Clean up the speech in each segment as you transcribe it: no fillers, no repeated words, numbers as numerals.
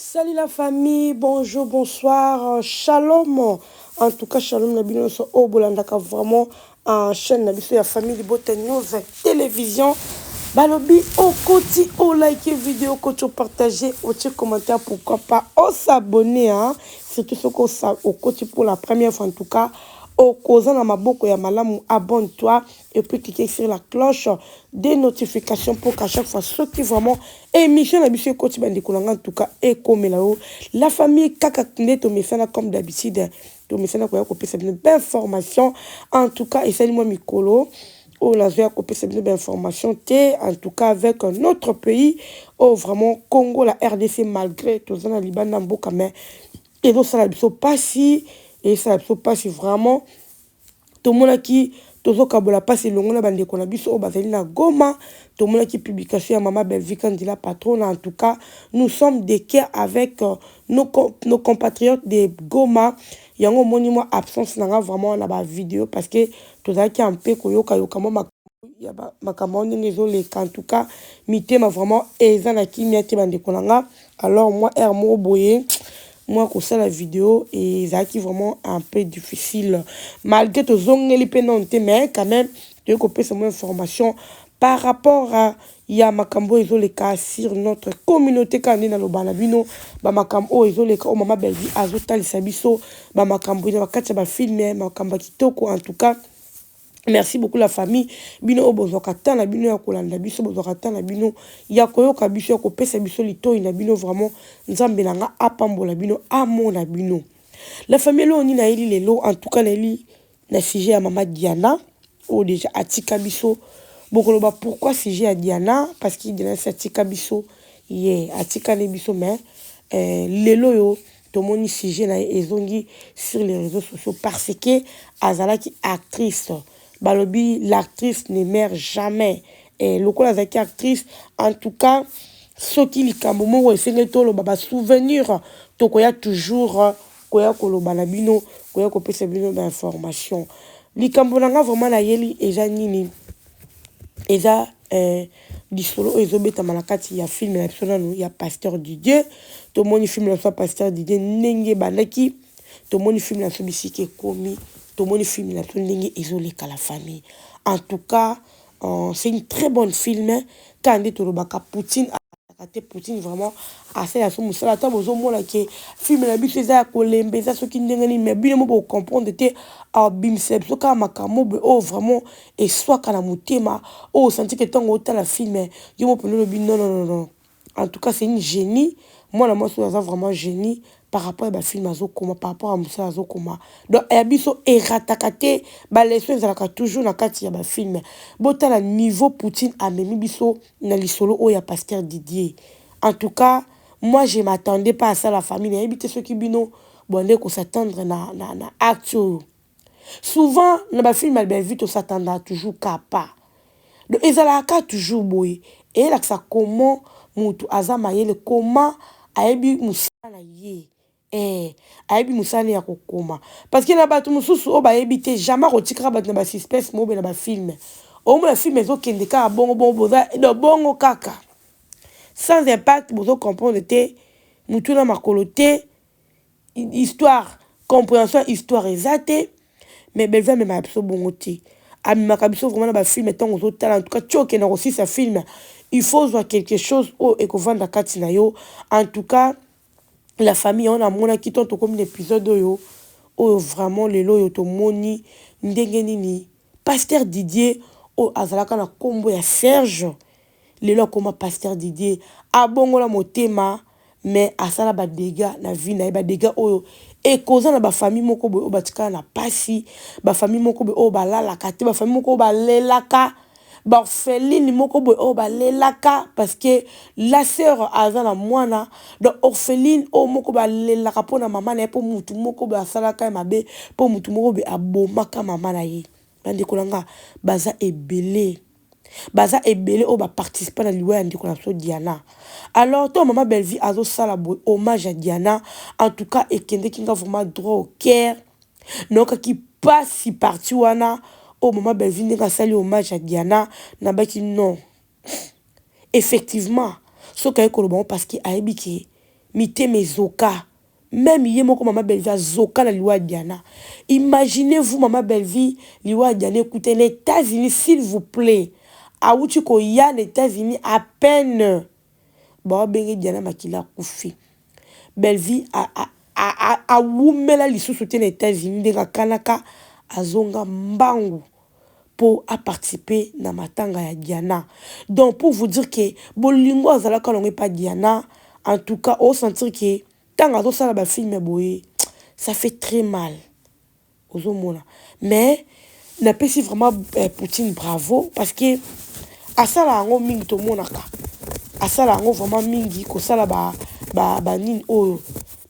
Salut la famille, bonjour, bonsoir, shalom. En tout cas, shalom na bino so au bolandaka vraiment en chaîne na biso ya famille de Bote News télévision. Balobi au côté, au like vidéo, au partager, au commentaire, pourquoi pas, au s'abonner, hein. Surtout ce qu'on au côté pour la première fois en tout cas. Au causant dans ma boucle ya malamu, abonne-toi et puis cliquez sur la cloche des notifications pour qu'à chaque fois ceux qui vraiment émission la mission côté en tout cas et comme là-haut la famille kakakne to me fait comme d'habitude to me fait quoi copier c'est une belle information en tout cas et c'est moi Mikolo on a vu copier c'est une belle information t en tout cas avec un autre pays au vraiment Congo la RDC malgré tout ça na Liban na mboka mais et donc ça la biso pas si et ça ne pas si vraiment tout le monde qui tozo kabola passe longo na bande kona biso o bazali na Goma tout le monde qui publication ya maman Belvique la patronne en tout cas nous sommes des cœurs avec nos compatriotes de Goma yango moni moi absence nanga vraiment na ba vidéo parce que tozali ki un peu koyoka mo ya makambo ndenge ezoleka en tout cas mitema vraiment eza na kimia te bande konanga alors moi er mo boye moi comme ça la vidéo et ça qui vraiment un peu difficile malgré tout zongeli penonté mais quand même de copier cette information par rapport à ya makambo ezoleka sur notre communauté quand na lobana bino ba makambo ezoleka o mama belvi azotalisa biso ba makambo na bakati ba film makambo kitoko en tout cas. Merci beaucoup la famille. Bino obozokata na bino ya kolanda biso bozokata na bino ya koyoka biso ya kopesa biso litoi na bino vraiment nzambe nanga apambola bino amona bino. La famille lo ni na eli lelo en tout cas na eli na sujet ya mama Diana o déjà atika biso bokoloba pourquoi sujet ya Diana parce qu'il Diana c'est atika biso atika ne biso mais lelo yo tomoni sujet na ezongi sur les réseaux sociaux parce que azalaki actrice. Balobi, l'actrice ne meurt jamais. Et le la actrice, en tout cas, ce qui est comme moi, c'est le baba souvenir. Donc, il y a toujours koya kolobanabino, koya kopesabino d'information. Likambonanga vraiment la yeli eza nini. Eza disolo ezobeta malakati ya film la persona ya Pasteur Didier. To moni film la so Pasteur Didier nenge banaki. To moni film la so bisike komi. Tout le monde film la ligne isolée à la famille. En tout cas, c'est une très bonne film. Quand on dit que Poutine a Poutine vraiment assez à son moussala. Tant aux hommes là qui film la bise ça colembe ça ce qui n'est mais bien pour comprendre que bimseb ce quand makamo oh vraiment et soit quand la mutema oh senti que tant autant la film yo mo prenez le non non non non. En tout cas, c'est une génie. Moi, la moi, c'est vraiment génie par rapport à film Azokoma, par rapport à Moussa Azokoma. Donc, Abiso est ratakate, les choses toujours dans le film. Bota la niveau Poutine a même biso na lisolo o ya Pasteur Didier. En tout cas, moi, je m'attendais pas à ça la famille. Il y a ceux qui bino bon qu'on s'attendre na acte. Souvent, dans le film Albert vite on s'attendait toujours capa. Donc, ils ont toujours boy. Et là, ça comment mutu azama yele comment ayebi musala ye ayebi musala ya kokoma parce que na batu mususu o ba yebite jamais rotikra bat na ba suspense mo be na ba film o mo la film ezo kende ka bongo bongo boza do bongo kaka sans impact bozo comprendre te mutu na makolo te histoire compréhension histoire exacte mais belva me ma biso bongo te amimaka biso vraiment na ba film etant ozotala en tout cas tioke na aussi sa film. Il faut voir quelque chose au Ekovanda Katinayo. En tout cas, la famille, on a mon qui tente comme un épisode yo. Oh, vraiment, les loyaux to moni, ndengenini. Pasteur Didier, oh, azalaka na kombo ya Serge. Les lois comme Pasteur Didier. Abongo la motema, mais asala ba dégâts, na vie, na ba dégâts, oh, et causant na ba famille moko bo, oh, batika na pasi, ba famille moko bo, oh, ba la la kate, ba famille moko ba le laka. Orpheline moko boy o ba lelaka parce que la sœur aza na mwana donc orpheline o moko ba lelaka pona mama na po mutu moko ba salaka mabe po mutu moko be abomaka mama na ye bande kolanga baza ebele o ba participer na liwa ndiko na so Diana alors toi maman Belvi azo sala boy hommage à Diana en tout cas et kende kinga vraiment droit au cœur donc qui passe si parti wana. Oh, maman Belvine a sali hommage à Diana. Nabaki non. Effectivement. Ce qu'il y a parce qu'il a habité. mitema ezoka. Même yemoko maman Bellevie zoka na liwa Diana. Imaginez-vous maman Bellevie liwa Diana, écoutez les États-Unis s'il vous plaît. Aouti ko ya les États-Unis à peine. Ba bengi Diana makila kufi. Bellevie a wumela lisusu te les États-Unis de kanaka azonga mbangu pour participer na matanga ya Diana. Donc pour vous dire que bolingo azala kalonge pas Diana, en tout cas au sentir que tant ça la film boye, ça fait très mal aux hommes. Mais n'a pas si vraiment Poutine bravo parce que à ça la ngo mingi to monaka. À ça la ngo vraiment mingi ko ça la ba nin o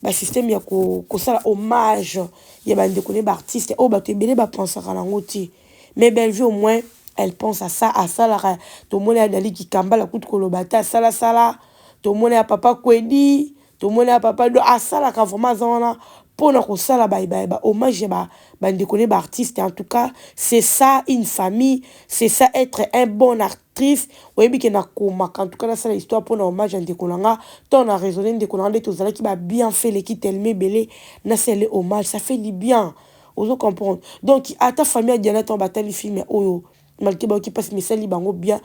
ba système ya ko ça la hommage ya ba ndekone ba artiste o ba te belé ba penser à la ngoti. Mais Bellevie au moins elle pense à ça la to mona dali ki kamba la kutu kolobata ça la to mona papa Kwedi. Tout le monde a papa do asala ka vraiment zona pour na ko sala ba hommage ba ndekone ba artiste. En tout cas c'est ça une famille, c'est ça être un bon actrice. Oui bi ke na koma en tout cas ça l'histoire pour na hommage ndekolanga ton a raisonné ndekolanga de tozala ki ba bien fait les qui tellement belé na c'est le hommage ça fait du bien aux comprendre. Donc à ta famille Diana ton batali film oyo malgré ba qui passe mais ça li bango bien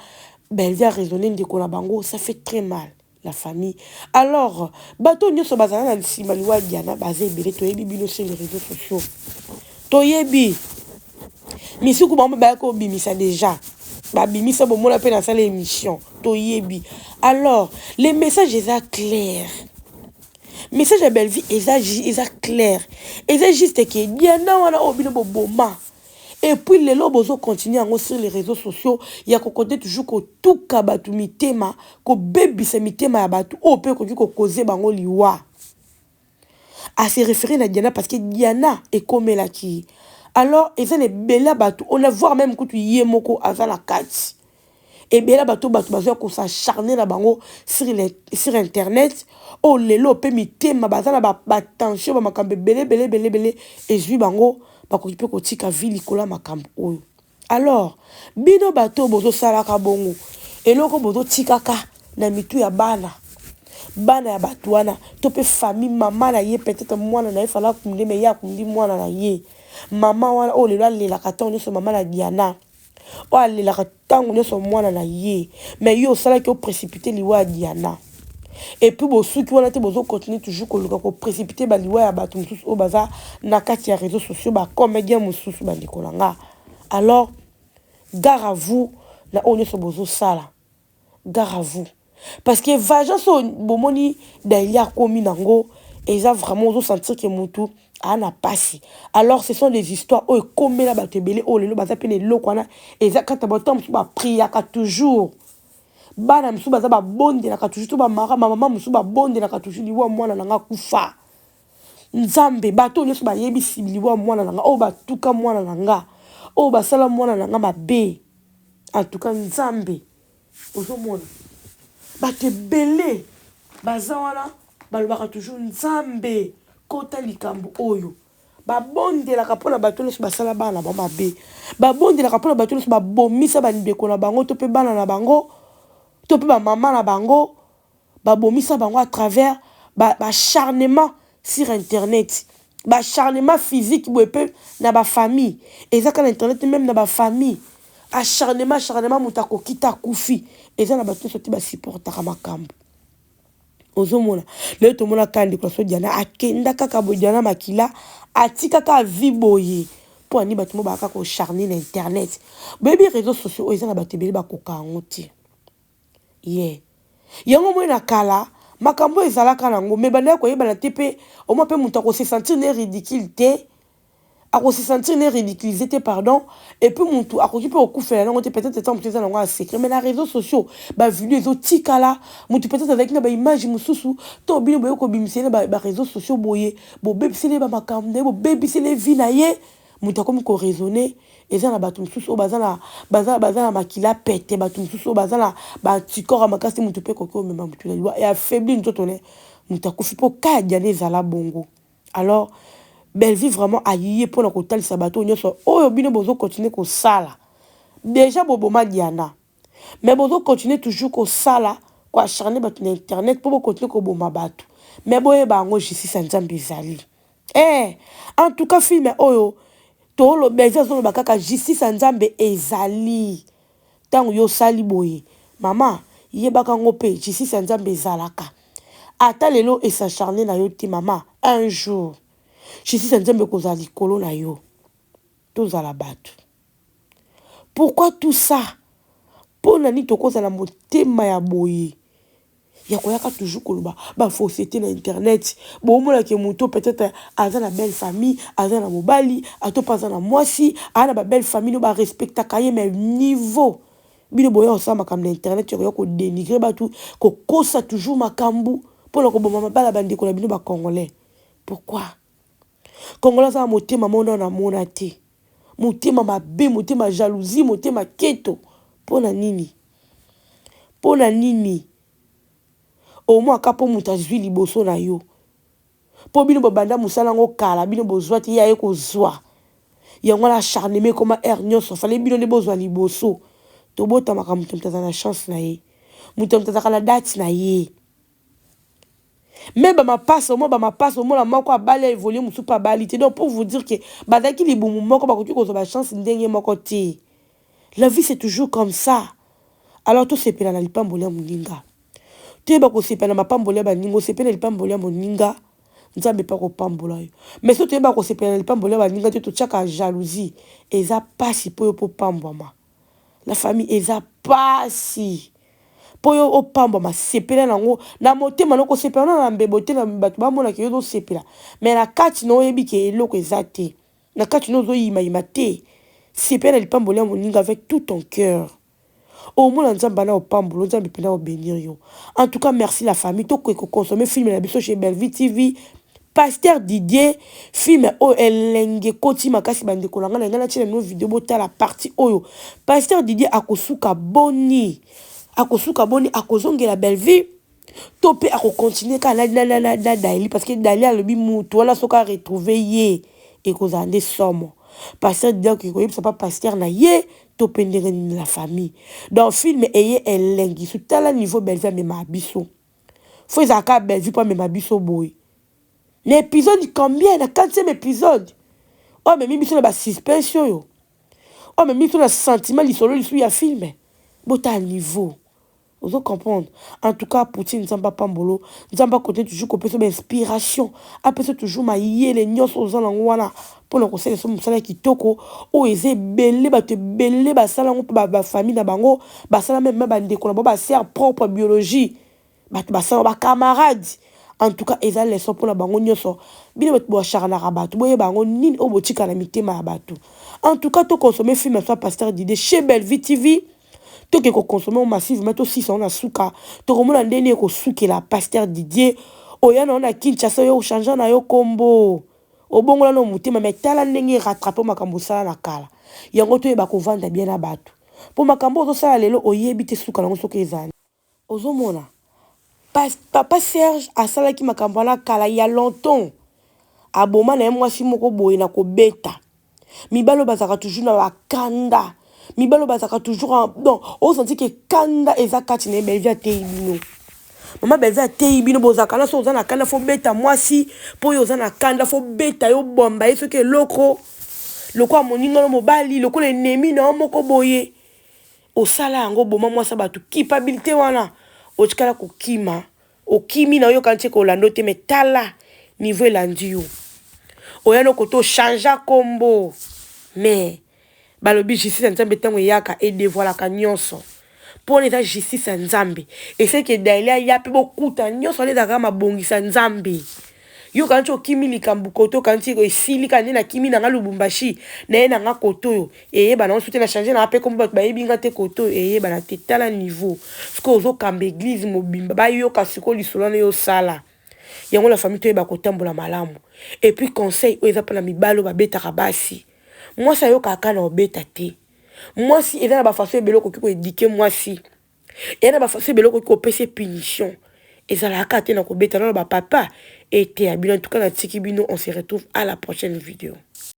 Bellevie a raisonné ndekolanga bango ça fait très mal. La famille. Alors, bateau nous sommes basés dans le Simaliwa Diana, basé belé, toyebi bino sur les réseaux sociaux. Toyebi. Misi koubamba bayako bimisa déjà. Ba bimisa bon mon appel dans cette émission. Toyebi. Alors, les messages sont clairs. Message à Bellevie est clair. Et c'est juste que Diana wana obino boma. Et puis les lobos continuent à sur les réseaux sociaux. Il y a côté toujours que tout kabatu mitema, que baby se mitema ya batu, au peu que cause bango liwa. À se référer à Diana parce que Diana est comme la qui. Alors, ils ont les belles batu. On a voir même que tu y es moko avant la carte. Et bien là, batu bazo ko s'acharner la bango sur internet. Oh les lopé mitema bazana ba tension ba makambe belé et jui bango. Bakokipe kotika vili kola makambo oyo. Alors, bino bato bozo salaka bongo. Eloko bozo tikaka na mitu ya bana. Bana ya bato wana. Tope famille mama na ye peut-être mwana na ye fala kumde me ya kumdi mwana na ye. Mama wana o lelo lela kata onyo so mama na Diana. O lela kata onyo so mwana na ye. Mais yo sala ki o précipiter liwa Diana. Et puis ceux qui ont été continuer toujours ko précipiter ba liwa ya bato mususu o baza na kati ya réseaux sociaux ba comédien mususu ba ndikolanga. Alors gare à vous na onyo so bozo sala. Gare à vous parce que vaja so bomoni d'ailleurs komi nango et ça vraiment ozo sentir que mutu ana passé. Alors ce sont des histoires o comme la bato belé o lelo baza pe le lokwana et ça quand bato musu ba priya ka toujours bana musu baza ba bonde na katuju to ba mara mama musu ba bonde na katuju liwa mwana nanga kufa nzambe bato nyoso ba yebi liwa mwana nanga o ba tuka mwana nanga o ba sala mwana nanga mabe en tout cas nzambe ozo mona bato belé baza wana balobaka toujours nzambe kota likambo oyo babondelaka mpona bato nyonso basala bana na bango mabe babondelaka mpona bato nyonso babomisa bandeko na bango to mpe bana na bango to pe ba maman na bango ba bomisa bango à travers acharnement sur internet acharnement physique boepe na ba famille eza ka na internet même na ba famille acharnement mutako kita kufi eza na bato soti ba supportaka makambo ozomona le to mona kandi kwa so Diana akenda kaka bo Diana makila atika ka viboye po ani bato mo ba ka ko charner na internet baby réseaux sociaux eza na bato bele ba koka ngoti. Yeah. Yango mwe na kala makambo ezalaka nango me bana ko yeba na tepe au moins pe muta ko se sentir ne ridicule te a ko se sentir ne ridiculisé te pardon et puis mutu a ko ki pe okufela nango te peut-être temps peut-être nango a secret mais na réseaux sociaux ba vidéo ezo tikala mutu peut-être avec na ba image mususu to bino boyo ko bimisela ba réseaux sociaux boye bo bebisele ba makambo bo bebisele vie na ye mutu comme ko raisonner eza na bato mususu o baza na makila pete bato mususu o baza na ba tikora makasi mutu pe kokyo mema mutu na liwa et affaibli nzoto ne mutu akufi po ka Diana ezala bongo. Alors Bellevie vraiment ayiye pona kotalisa bato nyonso oyo bino bozo continuer ko sala déjà boboma Diana mais bozo continuer toujours ko sala ko acharner bato na internet po continuer ko boma bato mais boye bango justice nzambe ezali. En tout cas film oyo to lo beza zo ba kaka justice nzambe ezali. Tango yo sali boye mama yebaka ngo pe justice nzambe ezalaka. Ata lelo s'acharner na yo ti mama un jour justice nzambe kozala likolo na yo tozala bato. Pourquoi tout ça? Pour nani tokozala motema ya boye ya koyaka toujours koloba ba fausseté na internet bon mona ke moto peut-être aza na belle famille aza na mobali ato paza na mwasi ana ba belle famille no ba respecta kaye mais niveau bino boya osama comme na internet yo ko dénigrer ba tout ko kosa toujours makambu pour ko boma mabala bandi ko na bino ba congolais. Pourquoi? Congolais za motema mona na mona te motema mabe motema jalousie motema keto pona nini au moins kapo muta zwi liboso na yo po bino banda musala ngo kala bino bozwa ti ya ko zwa yango la acharnement comme air nyonso fallait bino ne bozwa liboso to bota makamto mtaza na chance na ye muta mtaza na date na ye même ma passe au moins la moko abali évoluer musu pa bali te donc pour vous dire que badaki libumu moko ba ko ba chance ndenge moko te. La vie c'est toujours comme ça. Alors tout sepela na lipambolia muninga te ba ko sepela na mapambolia ba ningo sepela lipambolia muninga nzambe pa ko pambola yo mais so te ba ko sepela na lipambolia ba ninga te to tchaka jalousie eza pasi po yo po pambwama la famille eza pasi po yo o pambwama sepela nango na motema noko sepela na mbebote na bato ba mona ke yo do sepela mais na kati no yebi ke eloko eza te na kati no zo yima te sepela lipambolia muninga avec tout ton cœur. Au moins nzamba na opambulo nzambe pena obénir yo. En tout cas merci la famille to ko consommer film na biso chez Bellevue TV. Pasteur Didier film o elenge koti makasi bande ko langa na tina no vidéo bota la partie oyo. Pasteur Didier akosuka boni akozongela Bellevue to pe continuer ka na daili parce que daili a le bi mutu wala soka retrouver ye et kozande somo. Pasteur Didier ko yebisa pa pasteur na ye to pendere la famille. Dans le film, eye elengi sous tel niveau Bellevue mais ma biso. Faut ezaka Bellevue pas mais ma biso boy. L'épisode combien? Le 4e épisode. Oh mais biso na ba suspension yo. Oh mais biso na sentiment li solo li sou ya film. Bota niveau. Vous comprendre. En tout cas, Poutine Nzamba Pambolo, Nzamba côté toujours qu'on peut se inspiration. Après toujours ma yé les nyos aux wana pour le conseil de son salaire qui toko ou eze belé ba sala ba famille na bango ba sala même ba ndeko na ba sœur propre biologie ba sala ba camarades. En tout cas, eza leçon pour la bango nyoso. Bino bo charana rabatu boye bango nini obotika na mitema abatu. En tout cas, to consommer film soit Pasteur Didier chez Bellevue TV. To ke ko consommer massivement to 600 na suka to komona ndene ko sukela Pasteur Didier oyana na Kinshasa yo changer na yo kombo obongola no mutima metala ndenge rattraper makambo sala na kala yango to yeba ko vanda bien na bato po makambo zo sala lelo oyebi te suka nango soki ezani ozomona papa Serge asala ki makambo na kala ya longtemps aboma na mwasi moko boye na ko beta mibalo bazaka toujours na wakanda mibalo bazaka toujours non on senti que kanda eza kati na Bellevue ateibino mama Bellevue ateibino bozaka na so ozana kanda fo beta mwasi po yo ozana kanda fo beta yo bomba eso ke loko amoninga no mobali loko le nemi na moko boye osala yango boma mwasa batu culpabilité wana otikala kokima okimi na yo kantie ko lando te metala niveau elandi yo oyano koto changer kombo mais balobi justice nzambe tango yaka et dévoila ka nyonso pour les justice nzambe et c'est que daila ya pe bokuta nyonso les daga mabongisa nzambe yo kanti okimi likambu koto kanti ko esili kanti na kimi na Lubumbashi na nga koto yo bana on soutien na changer na pe comme ba yebinga te koto bana tetala niveau ce que ozo kamba église mobimba ba yo kasiko lisolo na yo sala yango la famille to ba kotambola malamu et puis conseil o eza pa na mibalo ba betaka basi. Moi, ça y est, kaka na obeta te. Moi, si, il y a une façon de ko éduquer moi si. Il y a une façon de ko pese punition. Et ça la kate na ko beta na ba papa. Et te abino en tout cas na tiki bino, on se retrouve à la prochaine vidéo.